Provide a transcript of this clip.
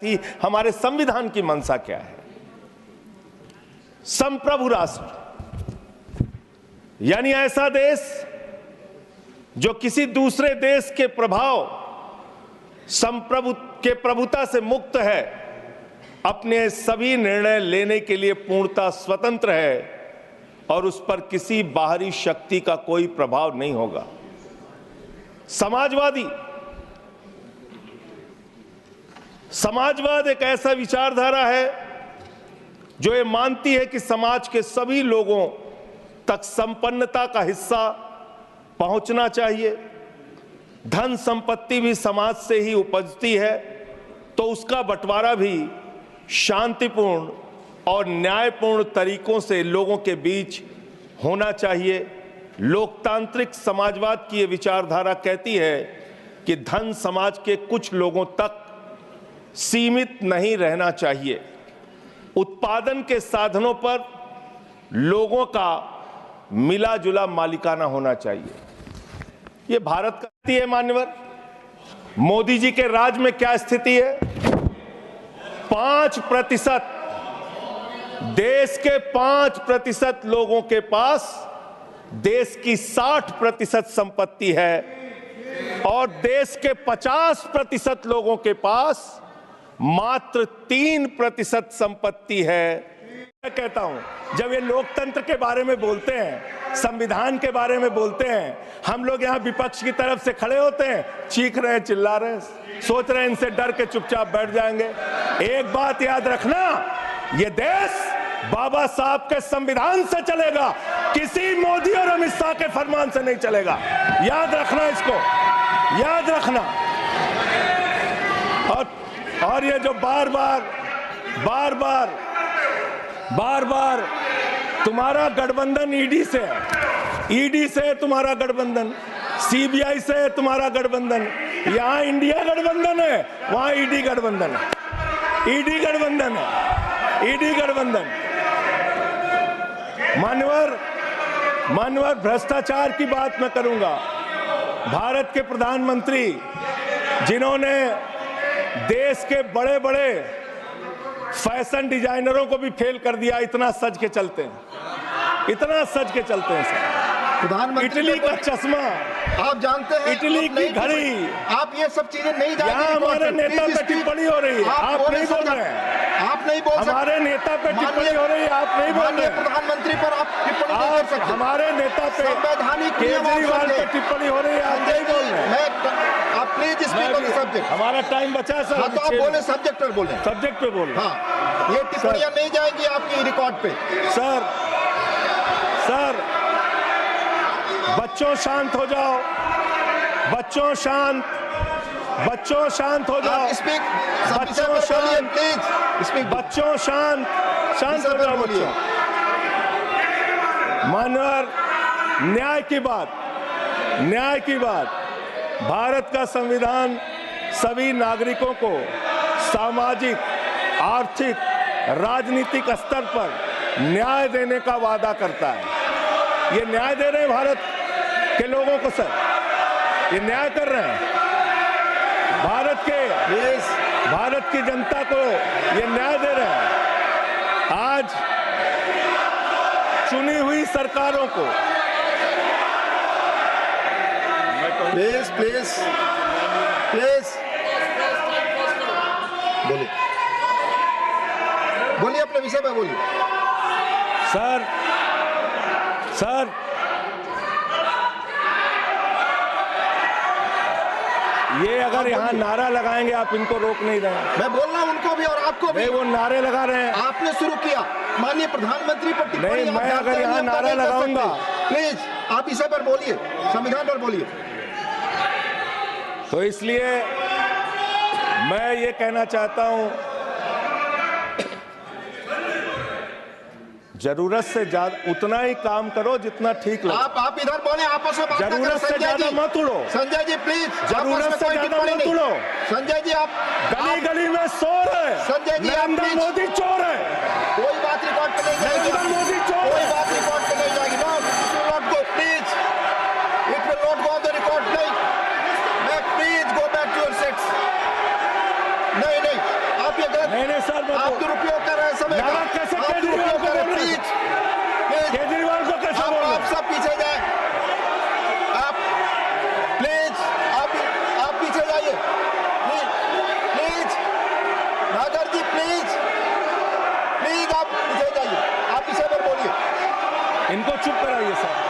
हमारे संविधान की मंशा क्या है। संप्रभु राष्ट्र यानी ऐसा देश जो किसी दूसरे देश के प्रभाव प्रभुता से मुक्त है, अपने सभी निर्णय लेने के लिए पूर्णतः स्वतंत्र है और उस पर किसी बाहरी शक्ति का कोई प्रभाव नहीं होगा। समाजवाद एक ऐसा विचारधारा है जो ये मानती है कि समाज के सभी लोगों तक संपन्नता का हिस्सा पहुंचना चाहिए। धन संपत्ति भी समाज से ही उपजती है, तो उसका बंटवारा भी शांतिपूर्ण और न्यायपूर्ण तरीकों से लोगों के बीच होना चाहिए। लोकतांत्रिक समाजवाद की ये विचारधारा कहती है कि धन समाज के कुछ लोगों तक सीमित नहीं रहना चाहिए। उत्पादन के साधनों पर लोगों का मिला जुला मालिकाना होना चाहिए। ये भारत का स्थिति है। मान्यवर, मोदी जी के राज में क्या स्थिति है? 5%, देश के 5% लोगों के पास देश की 60% संपत्ति है और देश के 50% लोगों के पास मात्र 3% संपत्ति है। मैं कहता हूं, जब ये लोकतंत्र के बारे में बोलते हैं, संविधान के बारे में बोलते हैं, हम लोग यहां विपक्ष की तरफ से खड़े होते हैं, चीख रहे हैं, चिल्ला रहे हैं, सोच रहे हैं इनसे डर के चुपचाप बैठ जाएंगे। एक बात याद रखना, ये देश बाबा साहब के संविधान से चलेगा, किसी मोदी और अमित शाह के फरमान से नहीं चलेगा। याद रखना, इसको याद रखना। और ये जो बार बार तुम्हारा गठबंधन ईडी से है, तुम्हारा गठबंधन सीबीआई से है, तुम्हारा गठबंधन यहां इंडिया गठबंधन है, वहां ईडी गठबंधन है, ईडी गठबंधन। मान्यवर, भ्रष्टाचार की बात मैं करूंगा। भारत के प्रधानमंत्री जिन्होंने देश के बड़े बड़े फैशन डिजाइनरों को भी फेल कर दिया, इतना सज के चलते हैं प्रधानमंत्री। इटली का चश्मा आप जानते हैं, इटली की घड़ी, आप ये सब चीजें नहीं जानते। यहाँ हमारे नेता पे टिप्पणी हो रही है, आप नहीं बोल रहे हैं। आप नहीं बोल सकते। हमारे नेता पे टिप्पणी हो रही है, आप नहीं बोल रहे हैं। प्रधानमंत्री पर आप टिप्पणी नहीं कर सकते। हमारे नेता पे संवैधानिक केजरीवाल पे टिप्पणी हो रही है, आप नहीं बोल रहे हैं। आप please speak on the subject. हमारा टाइम बचा है सर। हाँ, तो आप बोले सब्जेक्ट पर बोले, सब्जेक्ट पे बोले। हाँ, ये टिप्पणियां नहीं जाएंगी आपकी रिकॉर्ड पे। सर बच्चों शांत हो जाओ, बच्चों शांत हो जाओ, बच्चों शांत, प्लीज बच्चों शांत हो जाओ बच्चों। मानवर, न्याय की बात, भारत का संविधान सभी नागरिकों को सामाजिक, आर्थिक, राजनीतिक स्तर पर न्याय देने का वादा करता है। ये न्याय दे रहे हैं भारत के लोगों को सर, ये न्याय कर रहे हैं भारत की जनता को, ये न्याय दे रहे हैं। आज चुनी हुई सरकारों को प्लीज बोलिए अपने विषय में बोलिए। सर ये अगर यहाँ नारा लगाएंगे, आप इनको रोक नहीं देंगे। मैं बोल रहा हूँ उनको भी और आपको भी। वो नारे लगा रहे हैं, आपने शुरू किया। माननीय प्रधानमंत्री पर टिप्पणी नहीं, मैं अगर यहाँ नारा लगाऊंगा, प्लीज आप इसे पर बोलिए, संविधान पर बोलिए। तो इसलिए मैं ये कहना चाहता हूं, जरूरत से ज्यादा उतना ही काम करो जितना ठीक लगे। आप इधर बोले, आपस में बात करें। जरूरत से ज्यादा मत उड़ो। संजय जी प्लीज, जरूरत से ज्यादा मत उड़ो। संजय जी आप गली में शोर है। संजय जी, नरेंद्र मोदी चोर है। कोई बात रिकॉर्ड पे नहीं जाएगी। नरेंद्र मोदी चोर है। कोई बात रिकॉर्ड पे नहीं जाएगी। Not go please, it will not go on the record. नहीं, मैं please go back to your seats. नहीं, आप नहीं सर, आप दुरुपयोग कर रहे हैं समय का। कैसे आप केजरीवाल दुरुपयोग को कर रहे हैं, बोल रहे प्लीज हैं? केजरीवाल को कैसे बोल रहे आप हैं? सब पीछे जाए, आप प्लीज आप पीछे जाइए, प्लीज नागर जी, प्लीज आप पीछे जाइए, आप पीछे पर बोलिए। इनको चुप कराइए सर।